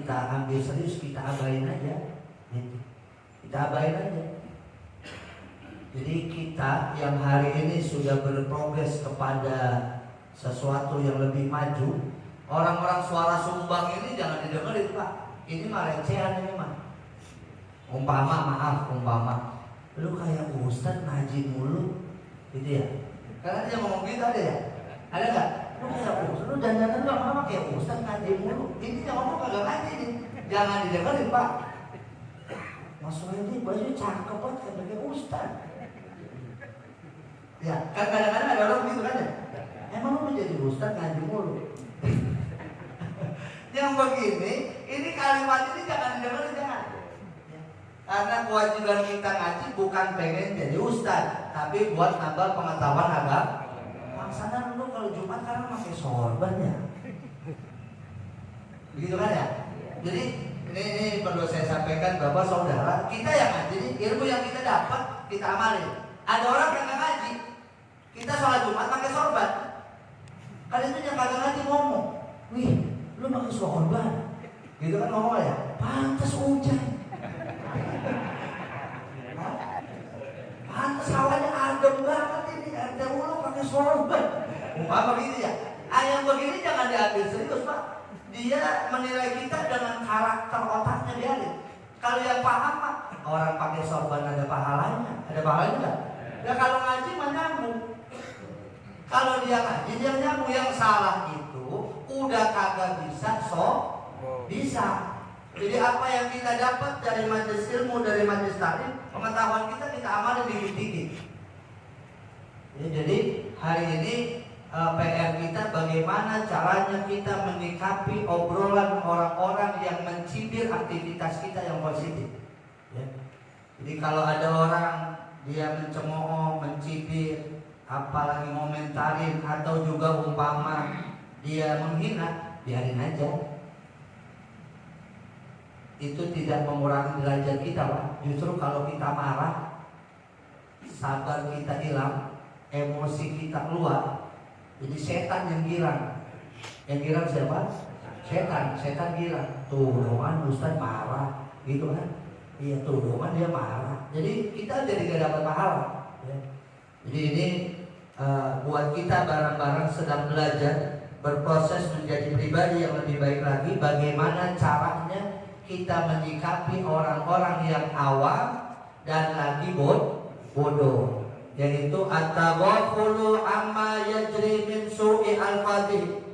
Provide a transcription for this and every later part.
kita ambil serius, kita abain aja gitu. Kita abain aja. Jadi kita yang hari ini sudah berprogres kepada sesuatu yang lebih maju, orang-orang suara sumbang ini jangan didengerin Pak. Ini mah recehan ini mah. Umpama, lu kayak ustad ngaji mulu gitu ya. Karena dia ngomong gitu ada ya? Ada gak? Lu kayak ustad, lu dandanan lu apa kayak ustad ngaji mulu. Ini yang ngomong kagak ngaji nih. Jangan didengerin Pak. Maksudnya ini baju cakep banget kayak ustad. Ya, kan kadang-kadang ada orang gitu kan ya. Emang lu menjadi ustad ngaji mulu. Yang begini, ini kalimat ini jangan didengerin, jangan. Karena kewajiban kita ngaji bukan pengen jadi ustad, tapi buat nambah pengetahuan agama. Maksudnya lu kalau Jumat karena pakai sorban ya, begitu kan ya? Jadi ini perlu saya sampaikan Bapak Saudara, kita yang ngaji ini ilmu yang kita dapat kita amalin. Ada orang yang nggak ngaji, kita sholat Jumat pakai sorban, kan itu yang kagak ngaji ngomong, wih, lu pakai sorban, gitu kan ngomong ya, pantas hujan. Pantes hawanya adem banget ini, ada ulu pakai sorban. Umpama begini ya, yang begini jangan diambil serius Pak. Dia menilai kita dengan karakter otaknya biarin. Kalau yang paham Pak, orang pakai sorban ada pahalanya nggak? Ya kalau ngaji mah nyambung. Kalau dia ngaji dia nyambung. Yang salah itu udah kagak bisa bisa. Jadi apa yang kita dapat dari majelis ilmu, dari majelis taklim, pengetahuan kita amalin dikit-dikit. Ya, jadi hari ini PR kita bagaimana caranya kita menyikapi obrolan orang-orang yang mencibir aktivitas kita yang positif. Ya. Jadi kalau ada orang dia mencemooh, mencibir, apalagi ngomentarin atau juga umpama dia menghina, biarin aja. Itu tidak mengurangi derajat kita Pak. Justru kalau kita marah, sabar kita hilang, emosi kita keluar, jadi setan yang girang. Yang girang siapa? Setan girang. Tuh doang Ustaz marah gitu kan. Iya tuh doang dia marah. Jadi kita jadi gak dapat pahala ya. Jadi ini buat kita bareng-bareng sedang belajar, berproses menjadi pribadi yang lebih baik lagi. Bagaimana caranya kita menyikapi orang-orang yang awam dan lagi bodoh, yaitu at-taghafulu amma yajri min su'i al-fadhih.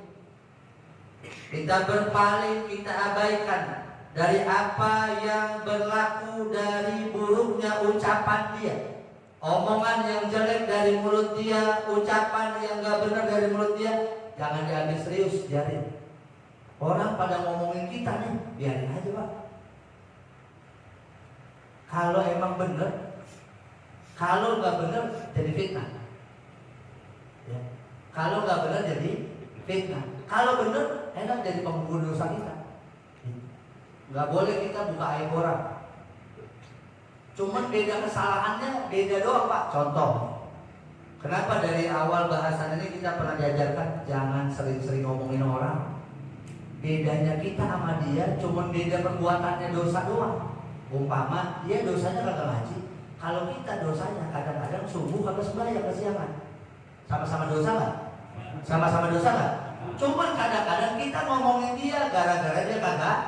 Kita berpaling, kita abaikan dari apa yang berlaku dari buruknya ucapan dia, omongan yang jelek dari mulut dia, ucapan yang gak benar dari mulut dia. Jangan diambil serius, biarin. Orang pada ngomongin kita nih, biarin aja Pak. Kalau emang bener, kalau nggak bener jadi fitnah. Ya. Kalau nggak bener jadi fitnah. Kalau bener, enak jadi penggugur dosa kita. Nggak boleh kita buka aib orang. Cuman beda kesalahannya, beda doang Pak. Contoh, kenapa dari awal bahasan ini kita pernah diajarkan jangan sering-sering ngomongin orang. Bedanya kita sama dia cuma beda perbuatannya dosa doang. Umpama dia dosanya kagak ngaji, kalau kita dosanya kadang-kadang subuh kagak sembahyang kesiangan. Sama-sama dosa nggak? Sama-sama dosa nggak? Cuman kadang-kadang kita ngomongin dia gara-gara dia kagak.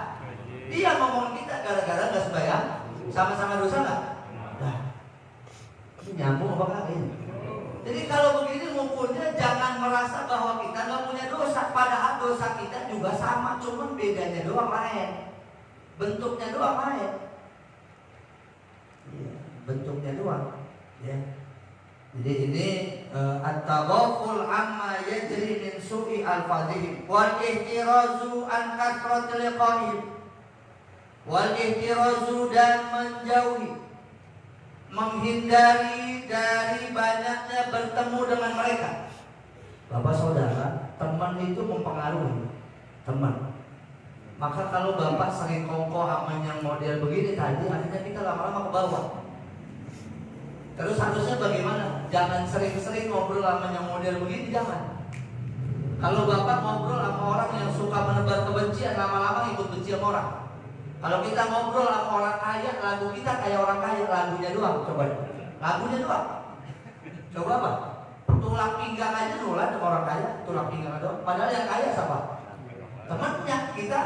Dia ngomongin kita gara-gara nggak sembahyang. Sama-sama dosa nggak? Nah, ini nyambung apa kagak ini? Jadi kalau begini ngukurnya jangan merasa bahwa kita nggak punya dosa, padahal dosa kita juga sama, cuman bedanya doang lain, bentuknya doang lain, ya, bentuknya doang. Ya. Jadi ini at-taghaful amma yajri min su'i al-fadhih wal ihtirazu an kathratil qaim wal ihtirazu dan menjauhi, menghindari dari banyaknya bertemu dengan mereka. Bapak Saudara, teman itu mempengaruhi teman. Maka kalau Bapak sering kongko sama yang model begini tadi, akhirnya kita lama-lama ke bawah. Terus harusnya bagaimana? Jangan sering-sering ngobrol sama yang model begini, jangan. Kalau bapak ngobrol sama orang yang suka menebar kebencian, lama-lama ikut benci sama orang. Kalau kita ngobrol sama orang kaya, lagu kita kayak orang kaya, lagunya doang. Coba, lagunya doang. Coba apa? Tulang pinggang aja nular sama orang kaya, tulang pinggang doang. Padahal yang kaya siapa? Temannya kita.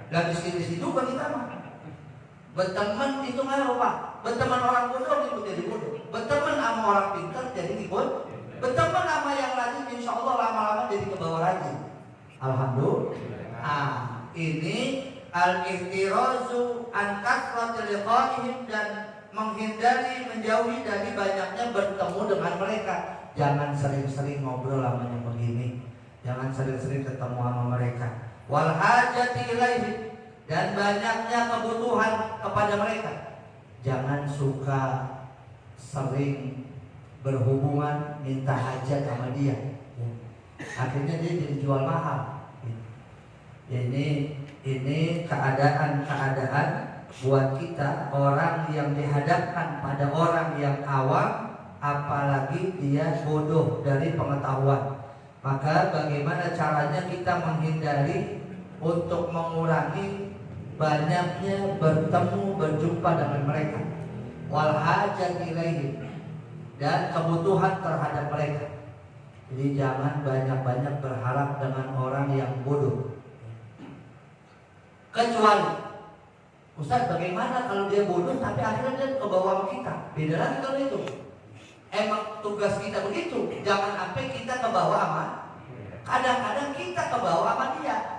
Dan di juga kita mah. Berteman itu ngaruh pak. Berteman orang bodoh itu jadi bodoh. Berteman sama orang pintar jadi ikut. Berteman sama yang rajin, insya Allah lama-lama jadi ke bawah rajin. Alhamdulillah. Ini al-ihtirazu an kasratil liqa'ihim, dan menghindari, menjauhi dari banyaknya bertemu dengan mereka. Jangan sering-sering ngobrol namanya begini. Jangan sering-sering ketemu sama mereka. Wal hajati ilaihim, dan banyaknya kebutuhan kepada mereka. Jangan suka sering berhubungan, minta hajat sama dia. Akhirnya dia jadi jual mahal. Ini keadaan buat kita, orang yang dihadapkan pada orang yang awam, apalagi dia bodoh dari pengetahuan. Maka bagaimana caranya kita menghindari untuk mengurangi banyaknya bertemu, berjumpa dengan mereka. Wal hajat ilaihim, dan kebutuhan terhadap mereka. Jadi jangan banyak-banyak berharap dengan orang yang bodoh. Kecuali Ustaz, bagaimana kalau dia bodoh tapi akhirnya dia ke bawah kita? Beda lagi kalau itu. Emang tugas kita begitu. Jangan sampai kita ke bawah sama. Kadang-kadang kita ke bawah sama dia.